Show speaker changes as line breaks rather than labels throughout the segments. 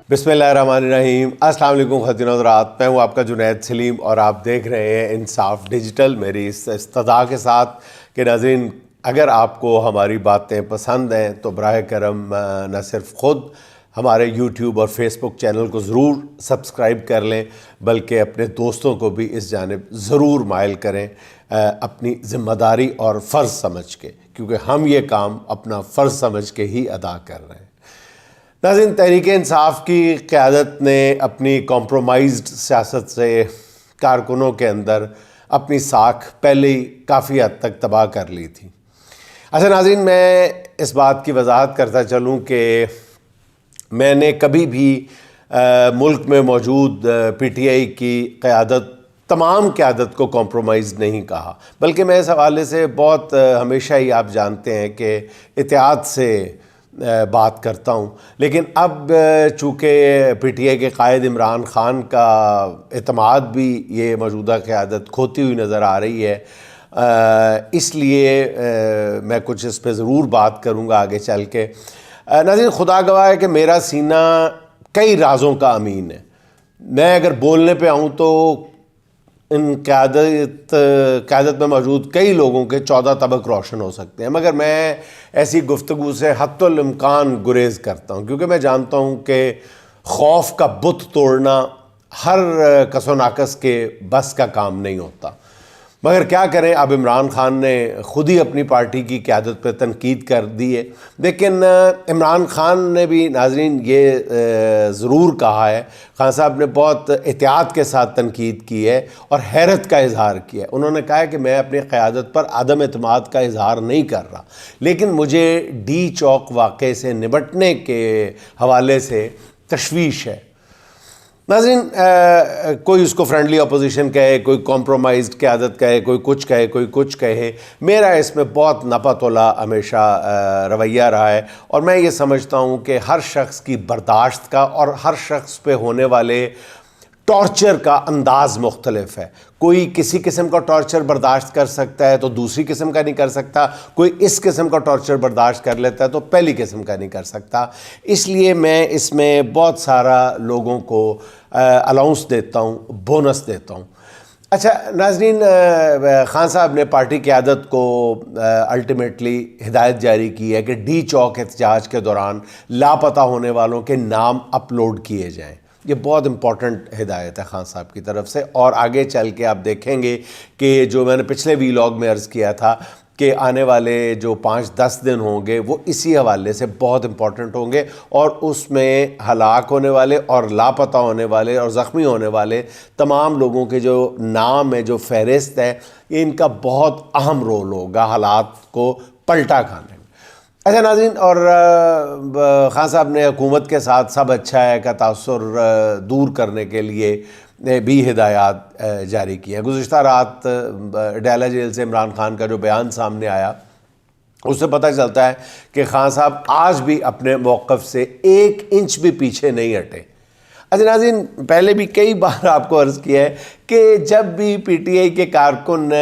بسم اللہ الرحمن الرحیم۔ السلام علیکم خواتین و حضرات، میں ہوں آپ کا جنید سلیم اور آپ دیکھ رہے ہیں انصاف ڈیجیٹل، میری اس استدعا کے ساتھ کہ ناظرین اگر آپ کو ہماری باتیں پسند ہیں تو براہ کرم نہ صرف خود ہمارے یوٹیوب اور فیس بک چینل کو ضرور سبسکرائب کر لیں بلکہ اپنے دوستوں کو بھی اس جانب ضرور مائل کریں اپنی ذمہ داری اور فرض سمجھ کے، کیونکہ ہم یہ کام اپنا فرض سمجھ کے ہی ادا کر رہے ہیں۔ ناظرین، تحریک انصاف کی قیادت نے اپنی کمپرومائزڈ سیاست سے کارکنوں کے اندر اپنی ساکھ پہلے ہی کافی حد تک تباہ کر لی تھی۔ اچھا ناظرین، میں اس بات کی وضاحت کرتا چلوں کہ میں نے کبھی بھی ملک میں موجود پی ٹی آئی کی قیادت، تمام قیادت کو کمپرومائز نہیں کہا، بلکہ میں اس حوالے سے بہت ہمیشہ ہی آپ جانتے ہیں کہ احتیاط سے بات کرتا ہوں۔ لیکن اب چونکہ پی ٹی آئی کے قائد عمران خان کا اعتماد بھی یہ موجودہ قیادت کھوتی ہوئی نظر آ رہی ہے، اس لیے میں کچھ اس پہ ضرور بات کروں گا آگے چل کے۔ ناظرین، خدا گواہ ہے کہ میرا سینہ کئی رازوں کا امین ہے۔ میں اگر بولنے پہ آؤں تو ان قیادت میں موجود کئی لوگوں کے 14 طبق روشن ہو سکتے ہیں، مگر میں ایسی گفتگو سے حتی الامکان گریز کرتا ہوں، کیونکہ میں جانتا ہوں کہ خوف کا بت توڑنا ہر کس و ناقص کے بس کا کام نہیں ہوتا۔ مگر کیا کریں، اب عمران خان نے خود ہی اپنی پارٹی کی قیادت پہ تنقید کر دی ہے، لیکن عمران خان نے بھی ناظرین یہ ضرور کہا ہے، خان صاحب نے بہت احتیاط کے ساتھ تنقید کی ہے اور حیرت کا اظہار کیا ہے۔ انہوں نے کہا ہے کہ میں اپنی قیادت پر عدم اعتماد کا اظہار نہیں کر رہا، لیکن مجھے ڈی چوک واقعے سے نمٹنے کے حوالے سے تشویش ہے۔ ناظرین، کوئی اس کو فرینڈلی اپوزیشن کہے، کوئی کمپرومائزڈ قیادت کہے، کوئی کچھ کہے، میرا اس میں بہت نپا تولا ہمیشہ رویہ رہا ہے، اور میں یہ سمجھتا ہوں کہ ہر شخص کی برداشت کا اور ہر شخص پہ ہونے والے ٹارچر کا انداز مختلف ہے۔ کوئی کسی قسم کا ٹارچر برداشت کر سکتا ہے تو دوسری قسم کا نہیں کر سکتا، کوئی اس قسم کا ٹارچر برداشت کر لیتا ہے تو پہلی قسم کا نہیں کر سکتا۔ اس لیے میں اس میں بہت سارا لوگوں کو الاؤنس دیتا ہوں، بونس دیتا ہوں۔ اچھا ناظرین، خان صاحب نے پارٹی قیادت کو الٹیمیٹلی ہدایت جاری کی ہے کہ ڈی چوک احتجاج کے دوران لاپتہ ہونے والوں کے نام اپلوڈ کیے جائیں۔ یہ بہت امپورٹنٹ ہدایت ہے خان صاحب کی طرف سے، اور آگے چل کے آپ دیکھیں گے کہ جو میں نے پچھلے ویلاگ میں عرض کیا تھا کہ آنے والے جو 5-10 دن ہوں گے وہ اسی حوالے سے بہت امپورٹنٹ ہوں گے، اور اس میں ہلاک ہونے والے اور لاپتہ ہونے والے اور زخمی ہونے والے تمام لوگوں کے جو نام ہے، جو فہرست ہے، یہ ان کا بہت اہم رول ہوگا حالات کو پلٹا کھانے میں۔ اچھا ناظرین، اور خان صاحب نے حکومت کے ساتھ سب اچھا ہے کا تاثر دور کرنے کے لیے بھی ہدایات جاری کی ہے۔ گزشتہ رات ڈیالہ جیل سے عمران خان کا جو بیان سامنے آیا، اس سے پتہ چلتا ہے کہ خان صاحب آج بھی اپنے موقف سے 1 انچ بھی پیچھے نہیں ہٹے۔ اچھا ناظرین، پہلے بھی کئی بار آپ کو عرض کیا ہے کہ جب بھی پی ٹی آئی کے کارکن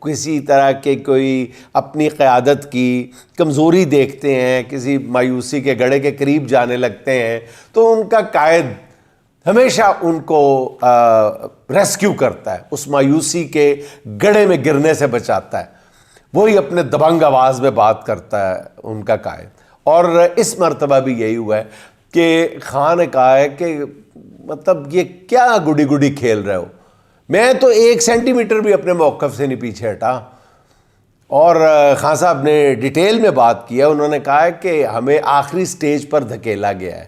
کسی طرح کے کوئی اپنی قیادت کی کمزوری دیکھتے ہیں، کسی مایوسی کے گڑھے کے قریب جانے لگتے ہیں، تو ان کا قائد ہمیشہ ان کو ریسکیو کرتا ہے، اس مایوسی کے گڑھے میں گرنے سے بچاتا ہے، وہی اپنے دبنگ آواز میں بات کرتا ہے ان کا قائد۔ اور اس مرتبہ بھی یہی ہوا ہے کہ خان نے کہا ہے کہ مطلب یہ کیا گڈی گڈی کھیل رہے ہو، میں تو 1 سینٹی میٹر بھی اپنے موقف سے نہیں پیچھے ہٹا۔ اور خان صاحب نے ڈیٹیل میں بات کی ہے، انہوں نے کہا ہے کہ ہمیں آخری سٹیج پر دھکیلا گیا ہے،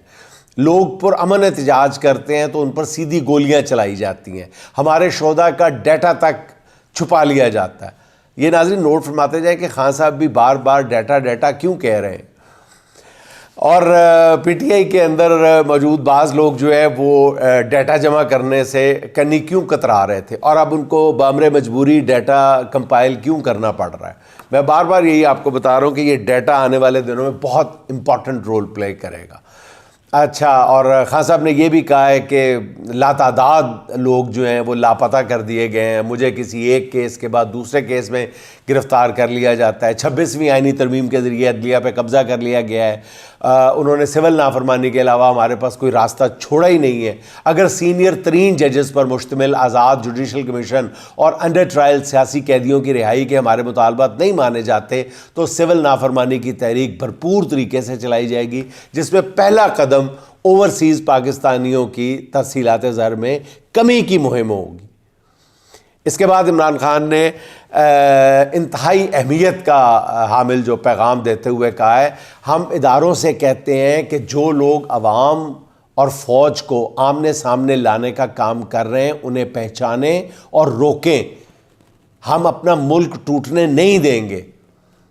لوگ پرامن احتجاج کرتے ہیں تو ان پر سیدھی گولیاں چلائی جاتی ہیں، ہمارے شہداء کا ڈیٹا تک چھپا لیا جاتا ہے۔ یہ ناظرین نوٹ فرماتے جائیں کہ خان صاحب بھی بار بار ڈیٹا کیوں کہہ رہے ہیں، اور پی ٹی آئی کے اندر موجود بعض لوگ جو ہے وہ ڈیٹا جمع کرنے سے کنی کیوں کترا رہے تھے، اور اب ان کو بامر مجبوری ڈیٹا کمپائل کیوں کرنا پڑ رہا ہے۔ میں بار بار یہی آپ کو بتا رہا ہوں کہ یہ ڈیٹا آنے والے دنوں میں بہت امپورٹنٹ رول پلے کرے گا۔ اچھا، اور خان صاحب نے یہ بھی کہا ہے کہ لاتعداد لوگ جو ہیں وہ لاپتہ کر دیے گئے ہیں، مجھے کسی ایک کیس کے بعد دوسرے کیس میں گرفتار کر لیا جاتا ہے. 26ویں آئینی ترمیم کے ذریعے عدلیہ پہ قبضہ کر لیا گیا ہے. انہوں نے سول نافرمانی کے علاوہ ہمارے پاس کوئی راستہ چھوڑا ہی نہیں ہے. اگر سینئر ترین ججز پر مشتمل آزاد جوڈیشل کمیشن اور انڈر ٹرائل سیاسی قیدیوں کی رہائی کے ہمارے مطالبات نہیں مانے جاتے تو سول نافرمانی کی تحریک بھرپور طریقے سے چلائی جائے گی، جس میں پہلا قدم اوورسیز پاکستانیوں کی ترسیلات زر میں کمی کی مہم ہوگی. اس کے بعد عمران خان نے انتہائی اہمیت کا حامل جو پیغام دیتے ہوئے کہا ہے، ہم اداروں سے کہتے ہیں کہ جو لوگ عوام اور فوج کو آمنے سامنے لانے کا کام کر رہے ہیں انہیں پہچانیں اور روکیں، ہم اپنا ملک ٹوٹنے نہیں دیں گے.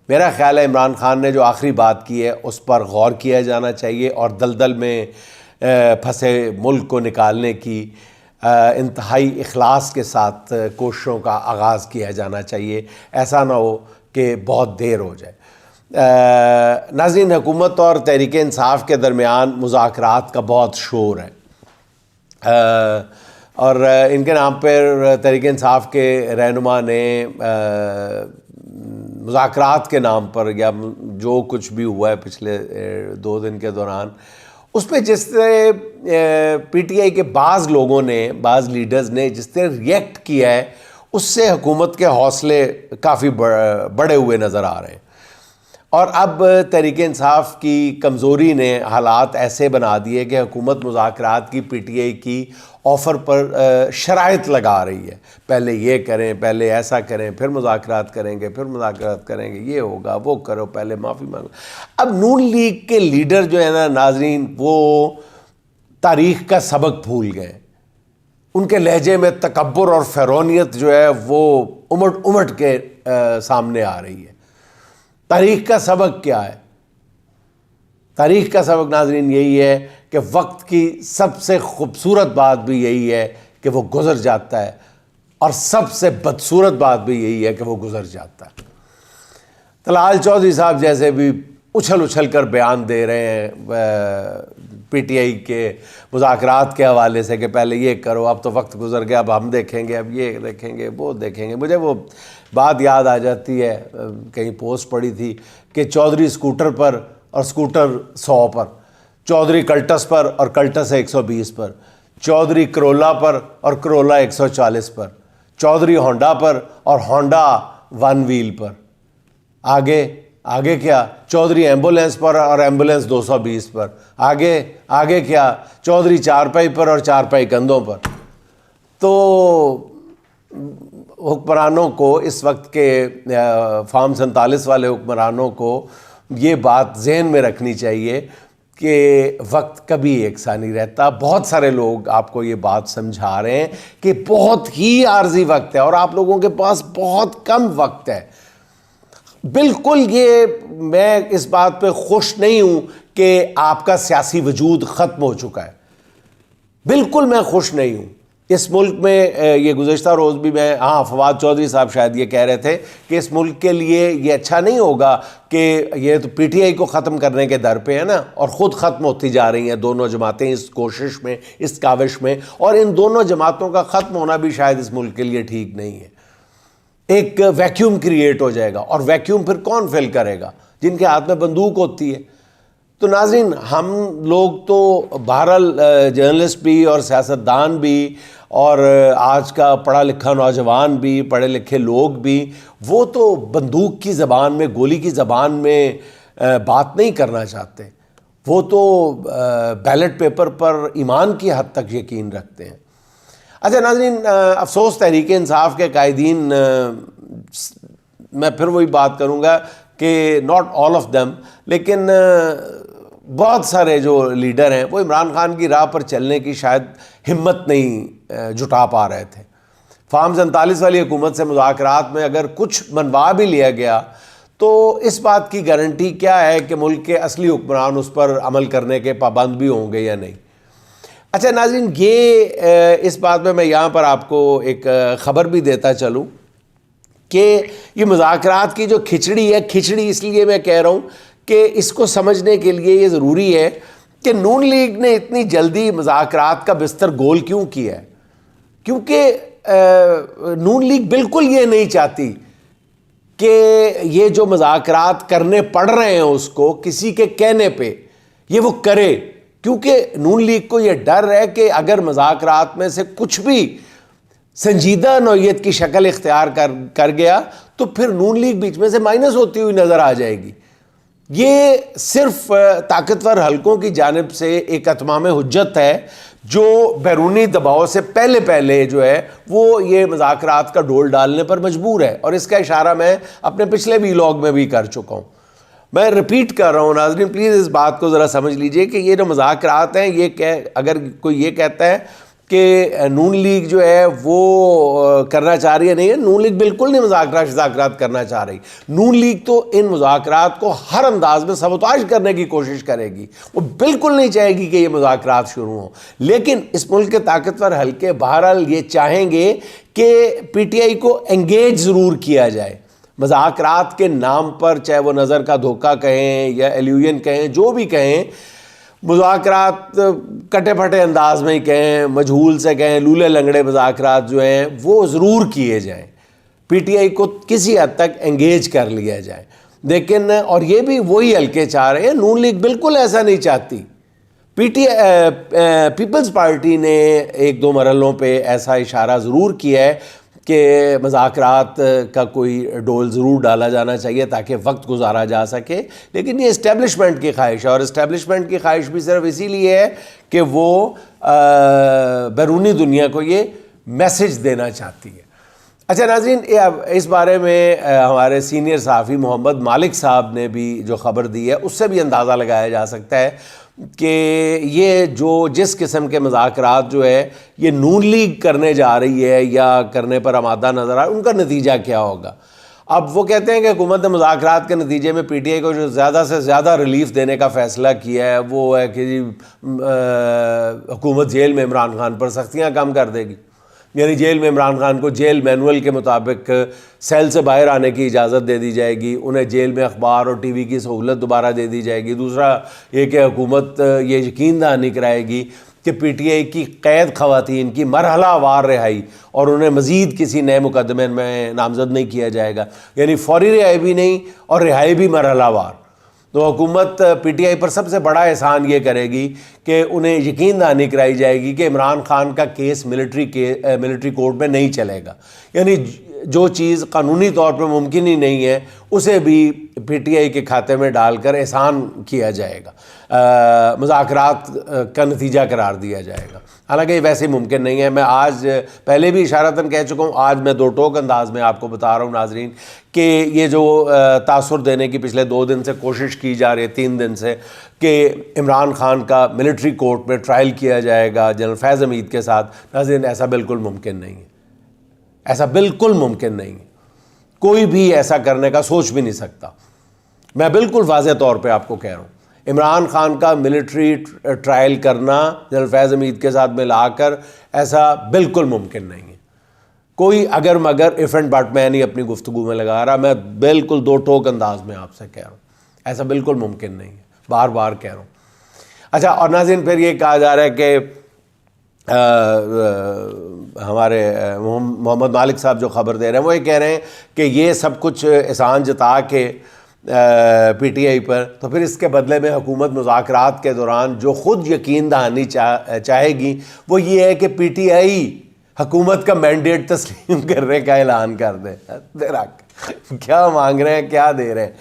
میرا خیال ہے عمران خان نے جو آخری بات کی ہے اس پر غور کیا جانا چاہیے اور دلدل میں پھنسے ملک کو نکالنے کی انتہائی اخلاص کے ساتھ کوششوں کا آغاز کیا جانا چاہیے. ایسا نہ ہو کہ بہت دیر ہو جائے. ناظرین، حکومت اور تحریک انصاف کے درمیان مذاکرات کا بہت شور ہے اور ان کے نام پر تحریک انصاف کے رہنما نے مذاکرات کے نام پر یا جو کچھ بھی ہوا ہے پچھلے 2 دن کے دوران اس پہ جس طرح پی ٹی آئی کے بعض لوگوں نے، بعض لیڈرز نے جس طرح ریئیکٹ کیا ہے اس سے حکومت کے حوصلے کافی بڑے ہوئے نظر آ رہے ہیں. اور اب تحریک انصاف کی کمزوری نے حالات ایسے بنا دیے کہ حکومت مذاکرات کی پی ٹی آئی کی آفر پر شرائط لگا رہی ہے. پہلے یہ کریں، پہلے ایسا کریں، پھر مذاکرات کریں گے، پھر مذاکرات کریں گے، یہ ہوگا، وہ کرو، پہلے معافی مانگو. اب نون لیگ کے لیڈر جو ہے نا ناظرین، وہ تاریخ کا سبق بھول گئے. ان کے لہجے میں تکبر اور فرعونیت جو ہے وہ امٹ امٹ کے سامنے آ رہی ہے. تاریخ کا سبق کیا ہے؟ تاریخ کا سبق ناظرین یہی ہے کہ وقت کی سب سے خوبصورت بات بھی یہی ہے کہ وہ گزر جاتا ہے اور سب سے بدصورت بات بھی یہی ہے کہ وہ گزر جاتا ہے. طلال چودھری صاحب جیسے بھی اچھل اچھل کر بیان دے رہے ہیں پی ٹی آئی کے مذاکرات کے حوالے سے کہ پہلے یہ کرو، اب تو وقت گزر گیا، اب ہم دیکھیں گے، اب یہ دیکھیں گے، وہ دیکھیں گے. مجھے وہ بات یاد آ جاتی ہے، کہیں پوسٹ پڑھی تھی کہ چودھری اسکوٹر پر اور اسکوٹر 100 پر، چودھری کلٹس پر اور کلٹس 120 پر، چودھری کرولا پر اور کرولا 140 پر، چودھری ہونڈا پر اور ہونڈا 1 ویل پر. آگے کیا؟ چودھری ایمبولینس پر اور ایمبولینس 220 پر. آگے کیا؟ چودھری چارپائی پر اور چارپائی کندھوں پر. تو حکمرانوں کو اس وقت کے فارم 47 والے حکمرانوں کو یہ بات ذہن میں رکھنی چاہیے کہ وقت کبھی یکساں نہیں رہتا. بہت سارے لوگ آپ کو یہ بات سمجھا رہے ہیں کہ بہت ہی عارضی وقت ہے اور آپ لوگوں کے پاس بہت کم وقت ہے. بالکل یہ میں اس بات پہ خوش نہیں ہوں کہ آپ کا سیاسی وجود ختم ہو چکا ہے. بالکل میں خوش نہیں ہوں. اس ملک میں یہ گزشتہ روز بھی میں فواد چودھری صاحب شاید یہ کہہ رہے تھے کہ اس ملک کے لیے یہ اچھا نہیں ہوگا کہ یہ تو پی ٹی آئی کو ختم کرنے کے در پہ ہے نا، اور خود ختم ہوتی جا رہی ہیں دونوں جماعتیں اس کوشش میں، اس کاوش میں، اور ان دونوں جماعتوں کا ختم ہونا بھی شاید اس ملک کے لیے ٹھیک نہیں ہے. ایک ویکیوم کریٹ ہو جائے گا، اور ویکیوم پھر کون فل کرے گا؟ جن کے ہاتھ میں بندوق ہوتی ہے. تو ناظرین، ہم لوگ تو بہرحال جرنلسٹ بھی اور سیاستدان بھی اور آج کا پڑھا لکھا نوجوان بھی، پڑھے لکھے لوگ بھی، وہ تو بندوق کی زبان میں، گولی کی زبان میں بات نہیں کرنا چاہتے. وہ تو بیلٹ پیپر پر ایمان کی حد تک یقین رکھتے ہیں. اچھا ناظرین، افسوس تحریک انصاف کے قائدین، میں پھر وہی بات کروں گا کہ ناٹ آل آف دیم، لیکن بہت سارے جو لیڈر ہیں وہ عمران خان کی راہ پر چلنے کی شاید ہمت نہیں جٹا پا رہے تھے. فارم 47 والی حکومت سے مذاکرات میں اگر کچھ منوا بھی لیا گیا تو اس بات کی گارنٹی کیا ہے کہ ملک کے اصلی حکمران اس پر عمل کرنے کے پابند بھی ہوں گے یا نہیں. اچھا ناظرین، یہ اس بات میں یہاں پر آپ کو ایک خبر بھی دیتا چلوں کہ یہ مذاکرات کی جو کھچڑی ہے، کھچڑی اس لیے میں کہہ رہا ہوں کہ اس کو سمجھنے کے لیے یہ ضروری ہے کہ نون لیگ نے اتنی جلدی مذاکرات کا بستر گول کیوں کیا ہے. کیونکہ نون لیگ بالکل یہ نہیں چاہتی کہ یہ جو مذاکرات کرنے پڑ رہے ہیں اس کو کسی کے کہنے پہ یہ وہ کرے، کیونکہ نون لیگ کو یہ ڈر ہے کہ اگر مذاکرات میں سے کچھ بھی سنجیدہ نوعیت کی شکل اختیار کر گیا تو پھر نون لیگ بیچ میں سے مائنس ہوتی ہوئی نظر آ جائے گی۔ یہ صرف طاقتور حلقوں کی جانب سے ایک اتمام حجت ہے جو بیرونی دباؤ سے پہلے جو ہے وہ یہ مذاکرات کا ڈول ڈالنے پر مجبور ہے، اور اس کا اشارہ میں اپنے پچھلے ویلاگ میں بھی کر چکا ہوں۔ میں ریپیٹ کر رہا ہوں، ناظرین پلیز اس بات کو ذرا سمجھ لیجئے کہ یہ جو مذاکرات ہیں، یہ اگر کوئی یہ کہتا ہے کہ نون لیگ جو ہے وہ کرنا چاہ رہی ہے، نہیں ہے، نون لیگ بالکل نہیں مذاکرات کرنا چاہ رہی۔ نون لیگ تو ان مذاکرات کو ہر انداز میں سبوتاژ کرنے کی کوشش کرے گی، وہ بالکل نہیں چاہے گی کہ یہ مذاکرات شروع ہوں۔ لیکن اس ملک کے طاقتور حلقے بہرحال یہ چاہیں گے کہ پی ٹی آئی کو انگیج ضرور کیا جائے مذاکرات کے نام پر، چاہے وہ نظر کا دھوکہ کہیں یا ایلیوژن کہیں، جو بھی کہیں، مذاکرات کٹے پھٹے انداز میں ہی کہیں، مجہول سے کہیں، لولے لنگڑے مذاکرات جو ہیں وہ ضرور کیے جائیں، پی ٹی آئی کو کسی حد تک انگیج کر لیا جائے۔ لیکن اور یہ بھی وہی حلقے چاہ رہے ہیں، نون لیگ بالکل ایسا نہیں چاہتی۔ پیپلز پارٹی نے ایک دو مرحلوں پہ ایسا اشارہ ضرور کیا ہے کہ مذاکرات کا کوئی ڈول ضرور ڈالا جانا چاہیے تاکہ وقت گزارا جا سکے، لیکن یہ اسٹیبلشمنٹ کی خواہش ہے، اور اسٹیبلشمنٹ کی خواہش بھی صرف اسی لیے ہے کہ وہ بیرونی دنیا کو یہ میسج دینا چاہتی ہے۔ اچھا ناظرین، اس بارے میں ہمارے سینئر صحافی محمد مالک صاحب نے بھی جو خبر دی ہے اس سے بھی اندازہ لگایا جا سکتا ہے کہ یہ جس قسم کے مذاکرات جو ہے یہ نون لیگ کرنے جا رہی ہے یا کرنے پر آمادہ نظر آ رہا ہے، ان کا نتیجہ کیا ہوگا۔ اب وہ کہتے ہیں کہ حکومت نے مذاکرات کے نتیجے میں پی ٹی آئی کو جو زیادہ سے زیادہ ریلیف دینے کا فیصلہ کیا ہے وہ ہے کہ حکومت جیل میں عمران خان پر سختیاں کم کر دے گی، یعنی جیل میں عمران خان کو جیل مینول کے مطابق سیل سے باہر آنے کی اجازت دے دی جائے گی، انہیں جیل میں اخبار اور ٹی وی کی سہولت دوبارہ دے دی جائے گی۔ دوسرا یہ کہ حکومت یہ یقین دہانی کرائے گی کہ پی ٹی آئی کی قید خواتین کی مرحلہ وار رہائی اور انہیں مزید کسی نئے مقدمے میں نامزد نہیں کیا جائے گا، یعنی فوری رہائی بھی نہیں اور رہائی بھی مرحلہ وار۔ تو حکومت پی ٹی آئی پر سب سے بڑا احسان یہ کرے گی کہ انہیں یقین دہانی کرائی جائے گی کہ عمران خان کا کیس ملٹری کورٹ میں نہیں چلے گا، یعنی جو چیز قانونی طور پر ممکن ہی نہیں ہے اسے بھی پی ٹی آئی کے کھاتے میں ڈال کر احسان کیا جائے گا، مذاکرات کا نتیجہ قرار دیا جائے گا۔ حالانکہ یہ ویسے ہی ممکن نہیں ہے۔ میں آج پہلے بھی اشارتاً کہہ چکا ہوں، آج میں دو ٹوک انداز میں آپ کو بتا رہا ہوں ناظرین کہ یہ جو تاثر دینے کی پچھلے 2 دن سے کوشش کی جا رہی ہے، 3 دن سے، کہ عمران خان کا ملٹری کورٹ میں ٹرائل کیا جائے گا جنرل فیض حمید کے ساتھ، ناظرین ایسا بالکل ممکن نہیں ہے، ایسا بالکل ممکن نہیں ہے، کوئی بھی ایسا کرنے کا سوچ بھی نہیں سکتا۔ میں بالکل واضح طور پہ آپ کو کہہ رہا ہوں، عمران خان کا ملٹری ٹرائل کرنا جنرل فیض حمید کے ساتھ ملا کر ایسا بالکل ممکن نہیں ہے۔ کوئی اگر مگر ایف اینڈ بٹ میں نہیں اپنی گفتگو میں لگا رہا، میں بالکل 2 ٹوک انداز میں آپ سے کہہ رہا ہوں، ایسا بالکل ممکن نہیں ہے، بار بار کہہ رہا ہوں۔ اچھا، اور ناظرین پھر یہ کہا جا رہا ہے کہ ہمارے محمد مالک صاحب جو خبر دے رہے ہیں وہ یہ کہہ رہے ہیں کہ یہ سب کچھ احسان جتا کے پی ٹی آئی پر، تو پھر اس کے بدلے میں حکومت مذاکرات کے دوران جو خود یقین دہانی چاہے گی وہ یہ ہے کہ پی ٹی آئی حکومت کا مینڈیٹ تسلیم کرنے کا اعلان کر دے۔ کیا مانگ رہے ہیں، کیا دے رہے ہیں،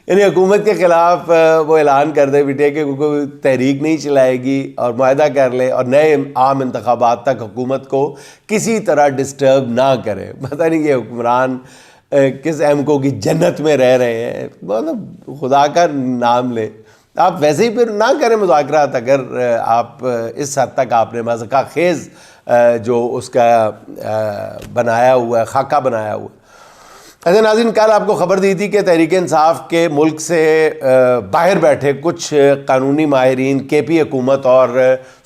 یعنی حکومت کے خلاف وہ اعلان کر دے بیٹے کہ کوئی تحریک نہیں چلائے گی اور معاہدہ کر لے اور نئے عام انتخابات تک حکومت کو کسی طرح ڈسٹرب نہ کرے۔ پتہ نہیں کہ حکمران کس احمقوں کی جنت میں رہ رہے ہیں، مطلب خدا کا نام لے۔ آپ ویسے ہی پھر نہ کریں مذاکرات، اگر آپ اس حد تک آپ نے مذاکرہ خیز جو اس کا بنایا ہوا ہے، خاکہ بنایا ہوا ہے۔ ایسے ناظرین، کل آپ کو خبر دی تھی کہ تحریک انصاف کے ملک سے باہر بیٹھے کچھ قانونی ماہرین کے پی حکومت اور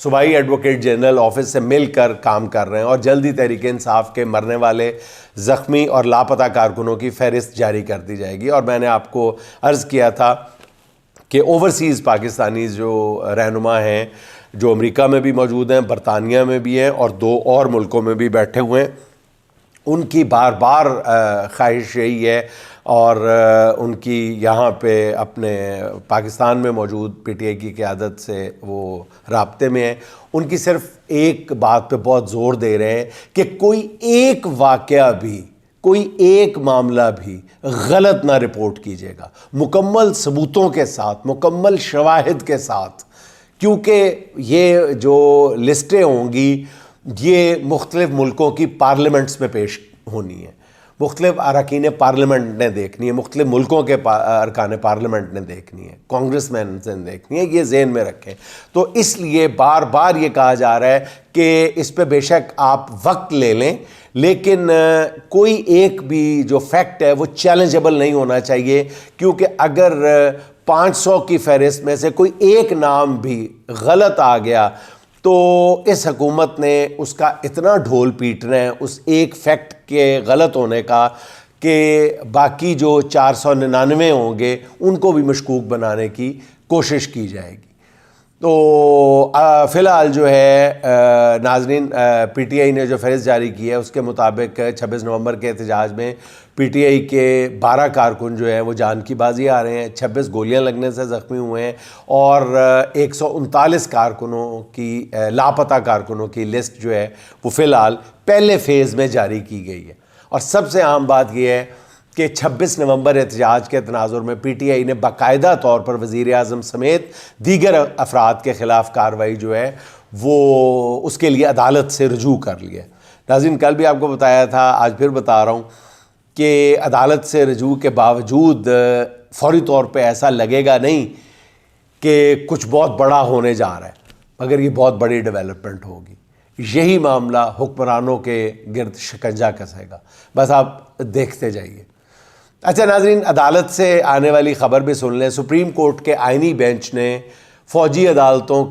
صوبائی ایڈوکیٹ جنرل آفس سے مل کر کام کر رہے ہیں، اور جلد ہی تحریک انصاف کے مرنے والے، زخمی اور لاپتہ کارکنوں کی فہرست جاری کر دی جائے گی۔ اور میں نے آپ کو عرض کیا تھا کہ اوورسیز پاکستانی جو رہنما ہیں، جو امریکہ میں بھی موجود ہیں، برطانیہ میں بھی ہیں اور 2 اور ملکوں میں بھی بیٹھے ہوئے ہیں، ان کی بار بار خواہش یہی ہے، اور ان کی یہاں پہ اپنے پاکستان میں موجود پی ٹی آئی کی قیادت سے وہ رابطے میں ہیں، ان کی صرف ایک بات پہ بہت زور دے رہے ہیں کہ کوئی ایک واقعہ بھی، کوئی ایک معاملہ بھی غلط نہ رپورٹ کیجیے گا، مکمل ثبوتوں کے ساتھ، مکمل شواہد کے ساتھ، کیونکہ یہ جو لسٹیں ہوں گی یہ مختلف ملکوں کی پارلیمنٹس میں پیش ہونی ہیں، مختلف اراکین پارلیمنٹ نے دیکھنی ہے، مختلف ملکوں کے ارکان پارلیمنٹ نے دیکھنی ہے، کانگریس مین نے دیکھنی ہے، یہ ذہن میں رکھیں۔ تو اس لیے بار بار یہ کہا جا رہا ہے کہ اس پہ بے شک آپ وقت لے لیں، لیکن کوئی ایک بھی جو فیکٹ ہے وہ چیلنجبل نہیں ہونا چاہیے، کیونکہ اگر 500 کی فہرست میں سے کوئی ایک نام بھی غلط آ گیا تو اس حکومت نے اس کا اتنا ڈھول پیٹنا ہے اس ایک فیکٹ کے غلط ہونے کا کہ باقی جو 499 ہوں گے ان کو بھی مشکوک بنانے کی کوشش کی جائے گی۔ تو فی الحال جو ہے ناظرین، پی ٹی آئی نے جو فہرست جاری کی ہے اس کے مطابق 26 نومبر کے احتجاج میں پی ٹی آئی کے 12 کارکن جو ہیں وہ جان کی بازی آ رہے ہیں، 26 گولیاں لگنے سے زخمی ہوئے ہیں، اور 139 کارکنوں کی لاپتہ کارکنوں کی لسٹ جو ہے وہ فی الحال پہلے فیز میں جاری کی گئی ہے۔ اور سب سے اہم بات یہ ہے کہ 26 نومبر احتجاج کے تناظر میں پی ٹی آئی نے باقاعدہ طور پر وزیر اعظم سمیت دیگر افراد کے خلاف کارروائی جو ہے وہ اس کے لیے عدالت سے رجوع کر لیا۔ ناظرین، کل بھی آپ کو بتایا تھا، آج پھر بتا رہا ہوں کہ عدالت سے رجوع کے باوجود فوری طور پہ ایسا لگے گا نہیں کہ کچھ بہت بڑا ہونے جا رہا ہے، مگر یہ بہت بڑی ڈیولپمنٹ ہوگی۔ یہی معاملہ حکمرانوں کے گرد شکنجہ کسے گا، بس آپ دیکھتے جائیے۔ اچھا ناظرین، عدالت سے آنے والی خبر بھی سن لیں۔ سپریم کورٹ کے آئینی بینچ نے فوجی عدالتوں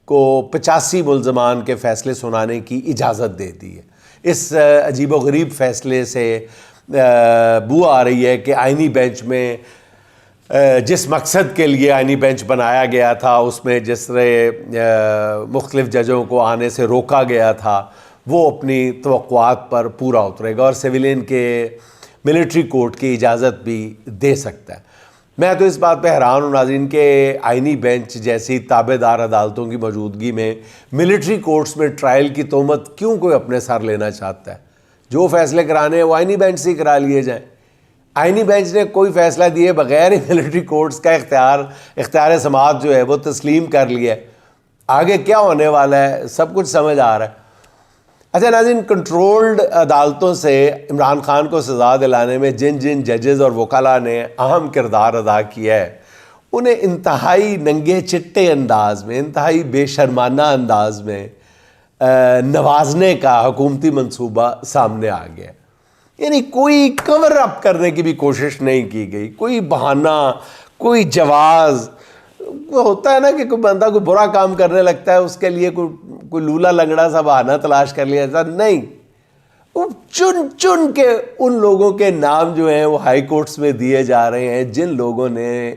کو 85 ملزمان کے فیصلے سنانے کی اجازت دے دی ہے۔ اس عجیب و غریب فیصلے سے بو آ رہی ہے کہ آئینی بینچ میں جس مقصد کے لیے آئینی بینچ بنایا گیا تھا، اس میں جس طرح مختلف ججوں کو آنے سے روکا گیا تھا، وہ اپنی توقعات پر پورا اترے گا اور سویلین کے ملٹری کورٹ کی اجازت بھی دے سکتا ہے۔ میں تو اس بات پہ حیران ہوں ناظرین کہ آئینی بینچ جیسی تابع دار عدالتوں کی موجودگی میں ملٹری کورٹس میں ٹرائل کی تہمت کیوں کوئی اپنے سر لینا چاہتا ہے؟ جو فیصلے کرانے ہیں وہ آئینی بینچ سے ہی کرا لیے جائیں۔ آئینی بینچ نے کوئی فیصلہ دیے بغیر ہی ملٹری کورٹس کا اختیار سماعت جو ہے وہ تسلیم کر لیا ہے۔ آگے کیا ہونے والا ہے سب کچھ سمجھ آ رہا ہے۔ اچھا ناظرین، کنٹرولڈ عدالتوں سے عمران خان کو سزا دلانے میں جن جن ججز اور وکلاء نے اہم کردار ادا کیا ہے، انہیں انتہائی ننگے چٹے انداز میں، انتہائی بے شرمانہ انداز میں نوازنے کا حکومتی منصوبہ سامنے آ گیا۔ یعنی کوئی کور اپ کرنے کی بھی کوشش نہیں کی گئی، کوئی بہانہ، کوئی جواز۔ ہوتا ہے نا کہ کوئی بندہ کوئی برا کام کرنے لگتا ہے، اس کے لیے کوئی لولا لنگڑا سا بہانہ تلاش کر لیا جاتا، نہیں، وہ چن چن کے ان لوگوں کے نام جو ہیں وہ ہائی کورٹس میں دیے جا رہے ہیں جن لوگوں نے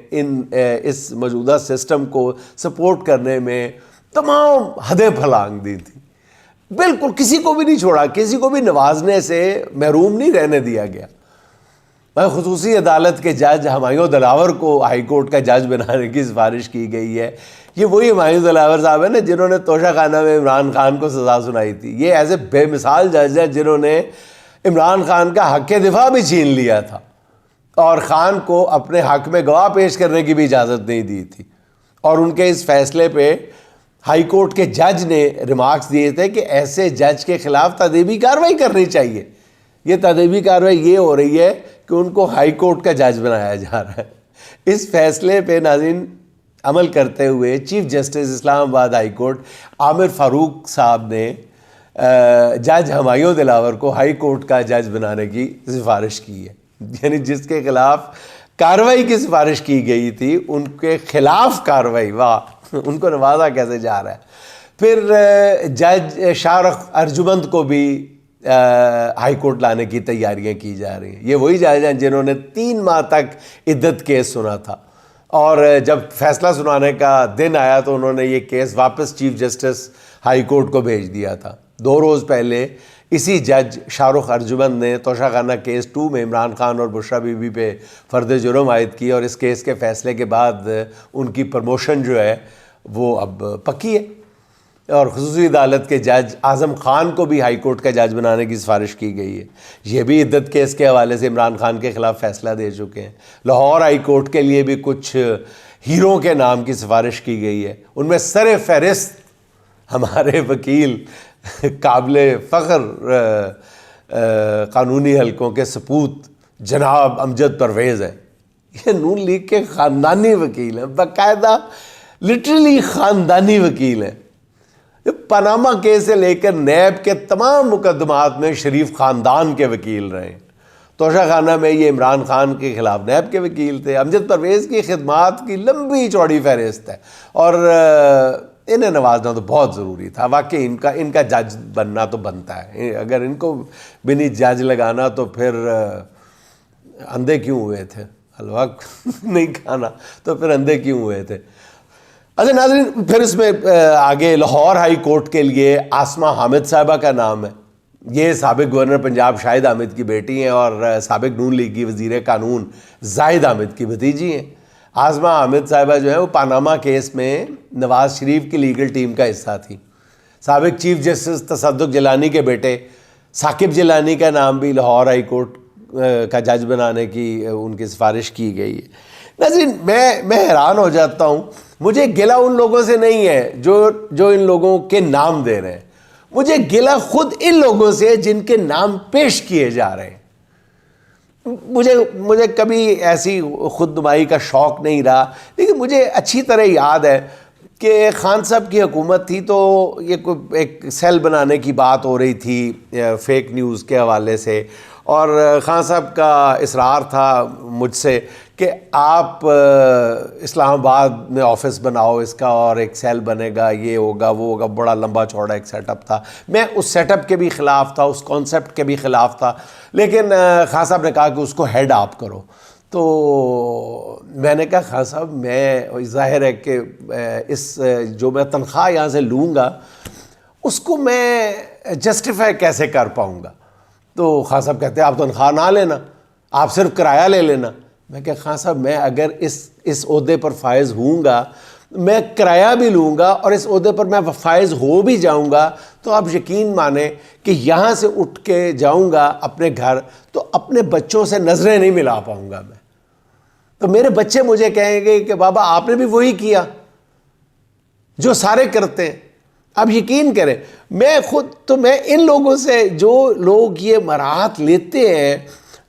اس موجودہ سسٹم کو سپورٹ کرنے میں تمام حدیں پھلانگ دی تھی۔ بالکل کسی کو بھی نہیں چھوڑا، کسی کو بھی نوازنے سے محروم نہیں رہنے دیا گیا۔ خصوصی عدالت کے جج ہمایوں دلاور کو ہائی کورٹ کا جج بنانے کی سفارش کی گئی ہے۔ یہ وہی ہمایوں دلاور صاحب ہیں نا جنہوں نے توشہ خانہ میں عمران خان کو سزا سنائی تھی۔ یہ ایسے بے مثال جج ہیں جنہوں نے عمران خان کا حق دفاع بھی چھین لیا تھا اور خان کو اپنے حق میں گواہ پیش کرنے کی بھی اجازت نہیں دی تھی، اور ان کے اس فیصلے پہ ہائی کورٹ کے جج نے ریمارکس دیے تھے کہ ایسے جج کے خلاف تادیبی کارروائی کرنی چاہیے۔ یہ تادیبی کارروائی یہ ہو رہی ہے کہ ان کو ہائی کورٹ کا جج بنایا جا رہا ہے۔ اس فیصلے پہ ناظرین عمل کرتے ہوئے چیف جسٹس اسلام آباد ہائی کورٹ عامر فاروق صاحب نے جج ہمایوں دلاور کو ہائی کورٹ کا جج بنانے کی سفارش کی ہے۔ یعنی جس کے خلاف کارروائی کی سفارش کی گئی تھی ان کے خلاف کارروائی، واہ، ان کو نوازا کیسے جا رہا ہے۔ پھر جج شاہ رخ ارجمند کو بھی ہائی کورٹ لانے کی تیاریاں کی جا رہی ہیں۔ یہ وہی جج ہیں جنہوں نے 3 ماہ تک عدت کیس سنا تھا، اور جب فیصلہ سنانے کا دن آیا تو انہوں نے یہ کیس واپس چیف جسٹس ہائی کورٹ کو بھیج دیا تھا۔ 2 روز پہلے اسی جج شاہ رخ ارجمند نے توشہ خانہ کیس 2 میں عمران خان اور بشریٰ بی بی پہ فرد جرم عائد کی، اور اس کیس کے فیصلے کے بعد ان کی پروموشن جو ہے وہ اب پکی ہے، اور خصوصی عدالت کے جج اعظم خان کو بھی ہائی کورٹ کا جج بنانے کی سفارش کی گئی ہے۔ یہ بھی عدت کیس کے حوالے سے عمران خان کے خلاف فیصلہ دے چکے ہیں۔ لاہور ہائی کورٹ کے لیے بھی کچھ ہیروں کے نام کی سفارش کی گئی ہے، ان میں سر فہرست ہمارے وکیل قابل فخر قانونی حلقوں کے سپوت جناب امجد پرویز ہیں۔ یہ نون لیگ کے خاندانی وکیل ہیں، باقاعدہ لٹرلی خاندانی وکیل ہیں۔ پاناما کیس سے لے کر نیب کے تمام مقدمات میں شریف خاندان کے وکیل رہے ہیں۔ توشہ خانہ میں یہ عمران خان کے خلاف نیب کے وکیل تھے۔ امجد پرویز کی خدمات کی لمبی چوڑی فہرست ہے، اور انہیں نوازنا تو بہت ضروری تھا۔ واقعی ان کا جج بننا تو بنتا ہے، اگر ان کو بنی جج لگانا تو پھر اندھے کیوں ہوئے تھے؟ حلوہ نہیں کھانا تو پھر اندھے کیوں ہوئے تھے؟ اچھا ناظرین، پھر اس میں آگے لاہور ہائی کورٹ کے لیے عاصمہ حامد صاحبہ کا نام ہے۔ یہ سابق گورنر پنجاب شاہد حامد کی بیٹی ہیں اور سابق نون لیگ کی وزیر قانون زاہد حامد کی بھتیجی ہیں۔ عاصمہ حامد صاحبہ جو ہے وہ پاناما کیس میں نواز شریف کی لیگل ٹیم کا حصہ تھی۔ سابق چیف جسٹس تصدق جیلانی کے بیٹے ثاقب جیلانی کا نام بھی لاہور ہائی کورٹ کا جج بنانے کی ان کی سفارش کی گئی ہے۔ ناظرین، میں حیران ہو جاتا ہوں، مجھے گلہ ان لوگوں سے نہیں ہے جو ان لوگوں کے نام دے رہے ہیں، مجھے گلہ خود ان لوگوں سے جن کے نام پیش کیے جا رہے ہیں۔ مجھے کبھی ایسی خود نمائی کا شوق نہیں رہا، لیکن مجھے اچھی طرح یاد ہے کہ خان صاحب کی حکومت تھی تو یہ ایک سیل بنانے کی بات ہو رہی تھی فیک نیوز کے حوالے سے، اور خان صاحب کا اصرار تھا مجھ سے کہ آپ اسلام آباد میں آفس بناؤ اس کا، اور ایک سیل بنے گا، یہ ہوگا وہ ہوگا، بڑا لمبا چوڑا ایک سیٹ اپ تھا۔ میں اس سیٹ اپ کے بھی خلاف تھا، اس کانسیپٹ کے بھی خلاف تھا، لیکن خان صاحب نے کہا کہ اس کو ہیڈ آپ کرو۔ تو میں نے کہا خان صاحب، میں ظاہر ہے کہ اس جو میں تنخواہ یہاں سے لوں گا اس کو میں جسٹیفائی کیسے کر پاؤں گا؟ تو خان صاحب کہتے ہیں آپ تنخواہ نہ لینا، آپ صرف کرایہ لے لینا۔ میں کہا خان صاحب، میں اگر اس عہدے پر فائز ہوں گا، میں کرایہ بھی لوں گا اور اس عہدے پر میں فائز ہو بھی جاؤں گا، تو آپ یقین مانیں کہ یہاں سے اٹھ کے جاؤں گا اپنے گھر تو اپنے بچوں سے نظریں نہیں ملا پاؤں گا میں۔ تو میرے بچے مجھے کہیں گے کہ بابا آپ نے بھی وہی کیا جو سارے کرتے ہیں۔ اب یقین کریں، میں ان لوگوں سے، جو لوگ یہ مراحت لیتے ہیں،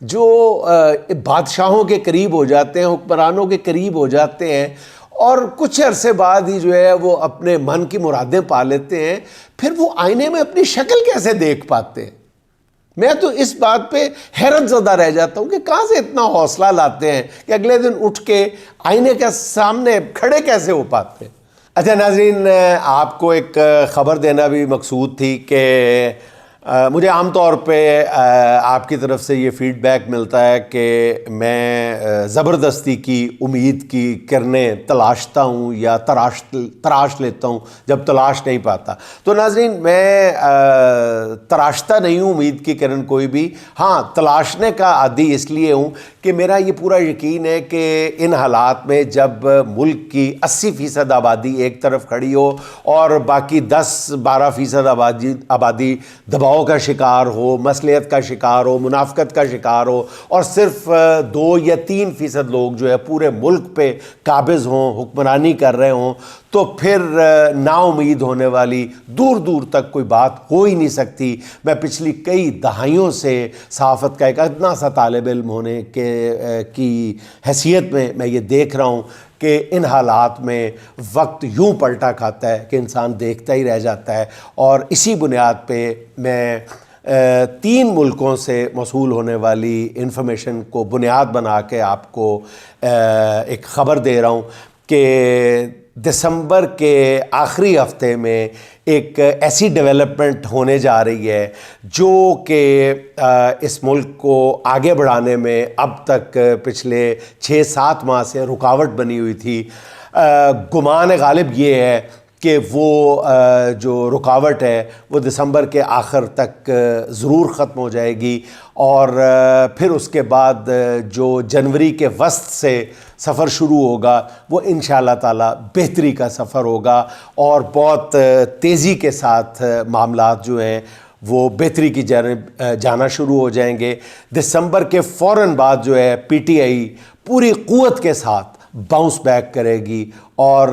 جو بادشاہوں کے قریب ہو جاتے ہیں، حکمرانوں کے قریب ہو جاتے ہیں، اور کچھ عرصے بعد ہی جو ہے وہ اپنے من کی مرادیں پا لیتے ہیں، پھر وہ آئینے میں اپنی شکل کیسے دیکھ پاتے ہیں؟ میں تو اس بات پہ حیرت زدہ رہ جاتا ہوں کہ کہاں سے اتنا حوصلہ لاتے ہیں کہ اگلے دن اٹھ کے آئینے کے سامنے کھڑے کیسے ہو پاتے ہیں۔ اچھا ناظرین، آپ کو ایک خبر دینا بھی مقصود تھی کہ مجھے عام طور پہ آپ کی طرف سے یہ فیڈ بیک ملتا ہے کہ میں زبردستی کی امید کی کرنے تلاشتا ہوں یا تراش لیتا ہوں جب تلاش نہیں پاتا۔ تو ناظرین، میں تراشتا نہیں ہوں امید کی کرن کوئی بھی، ہاں تلاشنے کا عادی اس لیے ہوں کہ میرا یہ پورا یقین ہے کہ ان حالات میں جب ملک کی 80% آبادی ایک طرف کھڑی ہو اور باقی 10-12% آبادی دباؤ کا شکار ہو، مصلحت کا شکار ہو، منافقت کا شکار ہو، اور صرف 2 یا 3% لوگ جو ہے پورے ملک پہ قابض ہوں، حکمرانی کر رہے ہوں، تو پھر نا امید ہونے والی دور دور تک کوئی بات ہو ہی نہیں سکتی۔ میں پچھلی کئی دہائیوں سے صحافت کا ایک ادنا سا طالب علم ہونے کی حیثیت میں یہ دیکھ رہا ہوں کہ ان حالات میں وقت یوں پلٹا کھاتا ہے کہ انسان دیکھتا ہی رہ جاتا ہے، اور اسی بنیاد پہ میں 3 ملکوں سے موصول ہونے والی انفارمیشن کو بنیاد بنا کے آپ کو ایک خبر دے رہا ہوں کہ دسمبر کے آخری ہفتے میں ایک ایسی ڈیولپمنٹ ہونے جا رہی ہے جو کہ اس ملک کو آگے بڑھانے میں اب تک پچھلے 6-7 ماہ سے رکاوٹ بنی ہوئی تھی۔ گمان غالب یہ ہے کہ وہ جو رکاوٹ ہے وہ دسمبر کے آخر تک ضرور ختم ہو جائے گی، اور پھر اس کے بعد جو جنوری کے وسط سے سفر شروع ہوگا وہ انشاءاللہ تعالی بہتری کا سفر ہوگا، اور بہت تیزی کے ساتھ معاملات جو ہیں وہ بہتری کی جانب جانا شروع ہو جائیں گے۔ دسمبر کے فوراً بعد جو ہے پی ٹی آئی پوری قوت کے ساتھ باؤنس بیک کرے گی، اور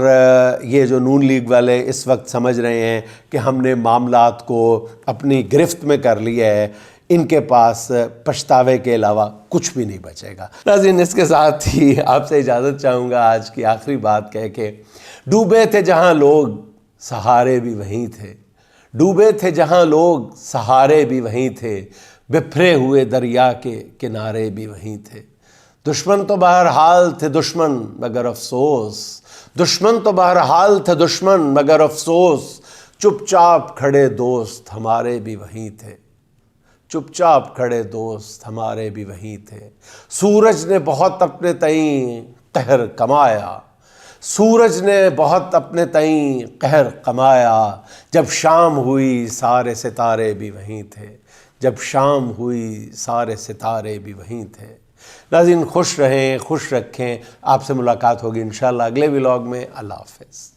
یہ جو نون لیگ والے اس وقت سمجھ رہے ہیں کہ ہم نے معاملات کو اپنی گرفت میں کر لیا ہے، ان کے پاس پچھتاوے کے علاوہ کچھ بھی نہیں بچے گا۔ ناظرین، اس کے ساتھ ہی آپ سے اجازت چاہوں گا آج کی آخری بات کہہ کے، ڈوبے تھے جہاں لوگ سہارے بھی وہیں تھے، ڈوبے تھے جہاں لوگ سہارے بھی وہیں تھے، بپھرے ہوئے دریا کے کنارے بھی وہیں تھے۔ دشمن تو بہرحال تھے دشمن مگر افسوس، دشمن تو بہرحال تھے دشمن مگر افسوس، چپ چاپ کھڑے دوست ہمارے بھی وہیں تھے، چپ چاپ کھڑے دوست ہمارے بھی وہیں تھے۔ سورج نے بہت اپنے تئیں قہر کمایا، سورج نے بہت اپنے تئیں قہر کمایا، جب شام ہوئی سارے ستارے بھی وہیں تھے، جب شام ہوئی سارے ستارے بھی وہیں تھے۔ ناظرین، خوش رہیں، خوش رکھیں، آپ سے ملاقات ہوگی انشاءاللہ اگلے ولاگ میں۔ اللہ حافظ۔